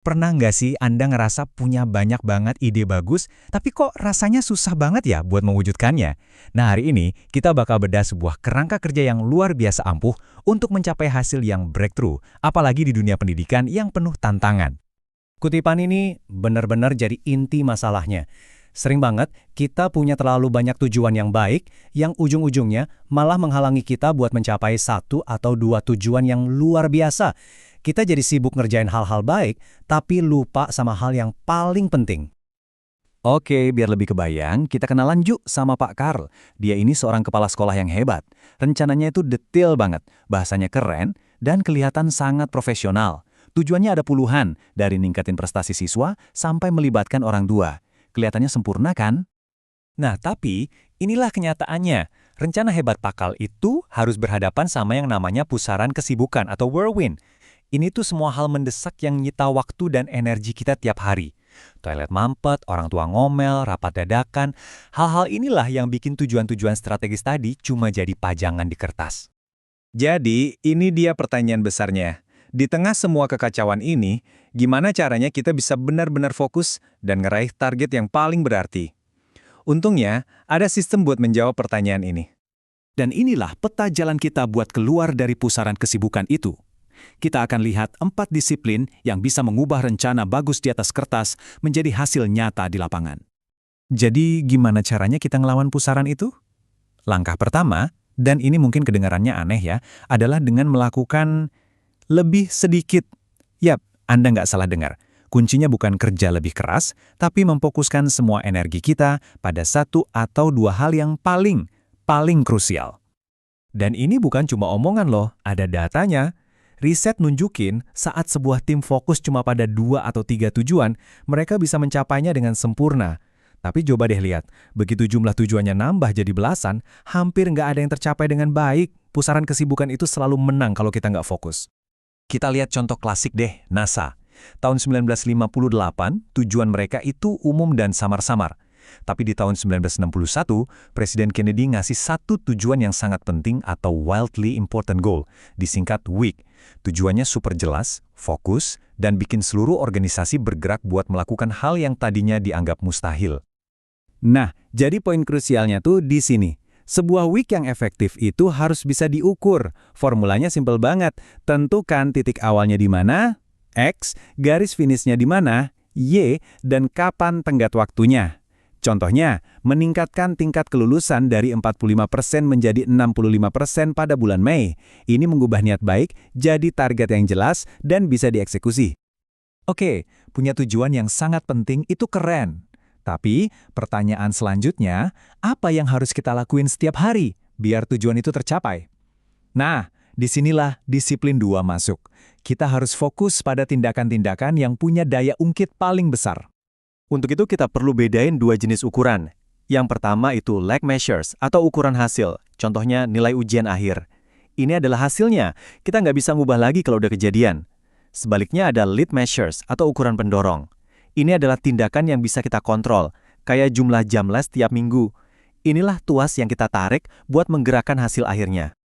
Pernah nggak sih Anda ngerasa punya banyak banget ide bagus, tapi kok rasanya susah banget ya buat mewujudkannya? Nah, hari ini kita bakal bedah sebuah kerangka kerja yang luar biasa ampuh untuk mencapai hasil yang breakthrough, apalagi di dunia pendidikan yang penuh tantangan. Kutipan ini benar-benar jadi inti masalahnya. Sering banget kita punya terlalu banyak tujuan yang baik yang ujung-ujungnya malah menghalangi kita buat mencapai satu atau dua tujuan yang luar biasa. Kita jadi sibuk ngerjain hal-hal baik, tapi lupa sama hal yang paling penting. Oke, biar lebih kebayang, kita kenalan yuk sama Pak Karl. Dia ini seorang kepala sekolah yang hebat. Rencananya itu detail banget, bahasanya keren, dan kelihatan sangat profesional. Tujuannya ada puluhan, dari ningkatin prestasi siswa sampai melibatkan orang tua. Kelihatannya sempurna kan? Nah, tapi inilah kenyataannya. Rencana hebat Pakal itu harus berhadapan sama yang namanya pusaran kesibukan atau whirlwind. Ini tuh semua hal mendesak yang nyita waktu dan energi kita tiap hari. Toilet mampet, orang tua ngomel, rapat dadakan, hal-hal inilah yang bikin tujuan-tujuan strategis tadi cuma jadi pajangan di kertas. Jadi, ini dia pertanyaan besarnya. Di tengah semua kekacauan ini, gimana caranya kita bisa benar-benar fokus dan ngeraih target yang paling berarti? Untungnya, ada sistem buat menjawab pertanyaan ini. Dan inilah peta jalan kita buat keluar dari pusaran kesibukan itu. Kita akan lihat 4 disiplin yang bisa mengubah rencana bagus di atas kertas menjadi hasil nyata di lapangan. Jadi gimana caranya kita ngelawan pusaran itu? Langkah pertama, dan ini mungkin kedengarannya aneh ya, adalah dengan melakukan lebih sedikit. Yap, Anda nggak salah dengar. Kuncinya bukan kerja lebih keras, tapi memfokuskan semua energi kita pada satu atau dua hal yang paling krusial. Dan ini bukan cuma omongan loh, ada datanya. Riset nunjukin saat sebuah tim fokus cuma pada 2 atau 3 tujuan, mereka bisa mencapainya dengan sempurna. Tapi coba deh lihat, begitu jumlah tujuannya nambah jadi belasan, hampir nggak ada yang tercapai dengan baik. Pusaran kesibukan itu selalu menang kalau kita nggak fokus. Kita lihat contoh klasik deh, NASA. Tahun 1958, tujuan mereka itu umum dan samar-samar. Tapi di tahun 1961, Presiden Kennedy ngasih satu tujuan yang sangat penting atau Wildly Important Goal, disingkat WIG. Tujuannya super jelas, fokus, dan bikin seluruh organisasi bergerak buat melakukan hal yang tadinya dianggap mustahil. Nah, jadi poin krusialnya tuh di sini. Sebuah WIG yang efektif itu harus bisa diukur. Formulanya simpel banget. Tentukan titik awalnya di mana, X, garis finishnya di mana, Y, dan kapan tenggat waktunya. Contohnya, meningkatkan tingkat kelulusan dari 45% menjadi 65% pada bulan Mei. Ini mengubah niat baik jadi target yang jelas dan bisa dieksekusi. Oke, punya tujuan yang sangat penting itu keren. Tapi, pertanyaan selanjutnya, apa yang harus kita lakuin setiap hari biar tujuan itu tercapai? Nah, disinilah disiplin 2 masuk. Kita harus fokus pada tindakan-tindakan yang punya daya ungkit paling besar. Untuk itu kita perlu bedain 2 jenis ukuran. Yang pertama itu lag measures atau ukuran hasil. Contohnya nilai ujian akhir. Ini adalah hasilnya. Kita nggak bisa ngubah lagi kalau udah kejadian. Sebaliknya ada lead measures atau ukuran pendorong. Ini adalah tindakan yang bisa kita kontrol, kayak jumlah jam les tiap minggu. Inilah tuas yang kita tarik buat menggerakkan hasil akhirnya.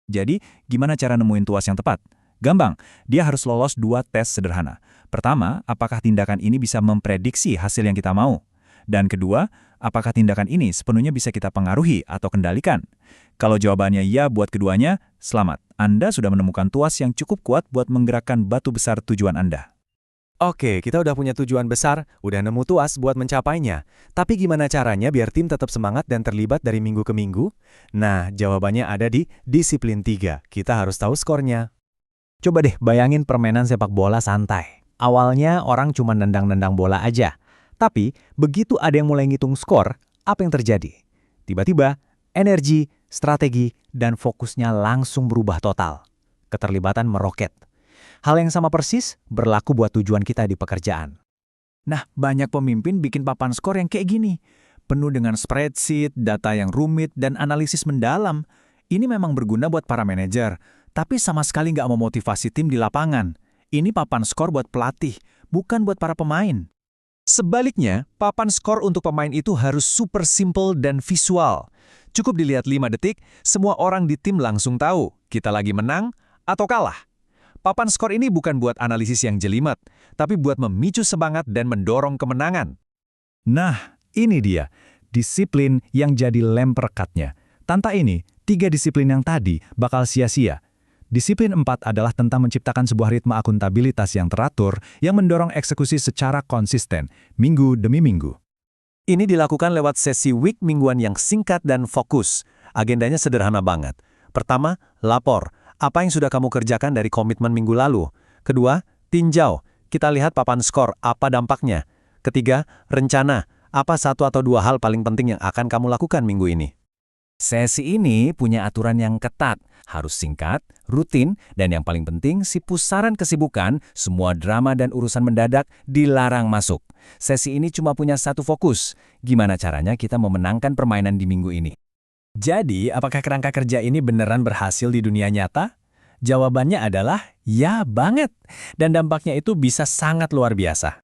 Jadi, gimana cara nemuin tuas yang tepat? Gampang, dia harus lolos 2 tes sederhana. Pertama, apakah tindakan ini bisa memprediksi hasil yang kita mau? Dan kedua, apakah tindakan ini sepenuhnya bisa kita pengaruhi atau kendalikan? Kalau jawabannya ya buat keduanya, selamat. Anda sudah menemukan tuas yang cukup kuat buat menggerakkan batu besar tujuan Anda. Oke, kita udah punya tujuan besar, udah nemu tuas buat mencapainya. Tapi gimana caranya biar tim tetap semangat dan terlibat dari minggu ke minggu? Nah, jawabannya ada di disiplin 3. Kita harus tahu skornya. Coba deh bayangin permainan sepak bola santai. Awalnya orang cuma nendang-nendang bola aja. Tapi begitu ada yang mulai ngitung skor, apa yang terjadi? Tiba-tiba, energi, strategi, dan fokusnya langsung berubah total. Keterlibatan meroket. Hal yang sama persis berlaku buat tujuan kita di pekerjaan. Nah, banyak pemimpin bikin papan skor yang kayak gini. Penuh dengan spreadsheet, data yang rumit, dan analisis mendalam. Ini memang berguna buat para manajer, tapi sama sekali nggak memotivasi tim di lapangan. Ini papan skor buat pelatih, bukan buat para pemain. Sebaliknya, papan skor untuk pemain itu harus super simple dan visual. Cukup dilihat 5 detik, semua orang di tim langsung tahu kita lagi menang atau kalah. papan skor ini bukan buat analisis yang jelimet, tapi buat memicu semangat dan mendorong kemenangan. Nah, ini dia, disiplin yang jadi lem perekatnya. Tanpa ini, 3 disiplin yang tadi bakal sia-sia. Disiplin 4 adalah tentang menciptakan sebuah ritme akuntabilitas yang teratur yang mendorong eksekusi secara konsisten, minggu demi minggu. Ini dilakukan lewat sesi week mingguan yang singkat dan fokus. Agendanya sederhana banget. Pertama, lapor. Apa yang sudah kamu kerjakan dari komitmen minggu lalu? Kedua, tinjau. Kita lihat papan skor, apa dampaknya? Ketiga, rencana. Apa 1 atau 2 hal paling penting yang akan kamu lakukan minggu ini? Sesi ini punya aturan yang ketat, harus singkat, rutin, dan yang paling penting si pusaran kesibukan, semua drama dan urusan mendadak dilarang masuk. Sesi ini cuma punya satu fokus, gimana caranya kita memenangkan permainan di minggu ini. Jadi, apakah kerangka kerja ini beneran berhasil di dunia nyata? Jawabannya adalah ya banget, dan dampaknya itu bisa sangat luar biasa.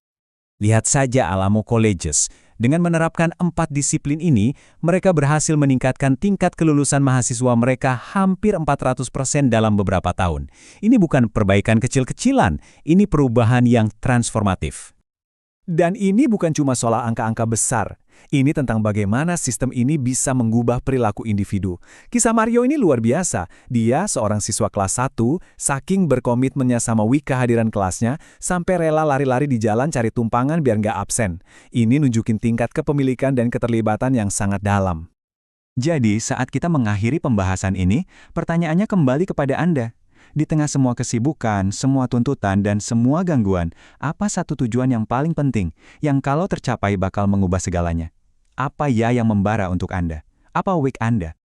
Lihat saja Alamo Colleges. Dengan menerapkan 4 disiplin ini, mereka berhasil meningkatkan tingkat kelulusan mahasiswa mereka hampir 400% dalam beberapa tahun. Ini bukan perbaikan kecil-kecilan, ini perubahan yang transformatif. Dan ini bukan cuma soal angka-angka besar. Ini tentang bagaimana sistem ini bisa mengubah perilaku individu. Kisah Mario ini luar biasa. Dia seorang siswa kelas 1, saking berkomitmennya sama week kehadiran kelasnya, sampai rela lari-lari di jalan cari tumpangan biar nggak absen. Ini nunjukin tingkat kepemilikan dan keterlibatan yang sangat dalam. Jadi, saat kita mengakhiri pembahasan ini, pertanyaannya kembali kepada Anda. Di tengah semua kesibukan, semua tuntutan, dan semua gangguan, apa satu tujuan yang paling penting, yang kalau tercapai bakal mengubah segalanya? Apa ya yang membara untuk Anda? Apa week Anda?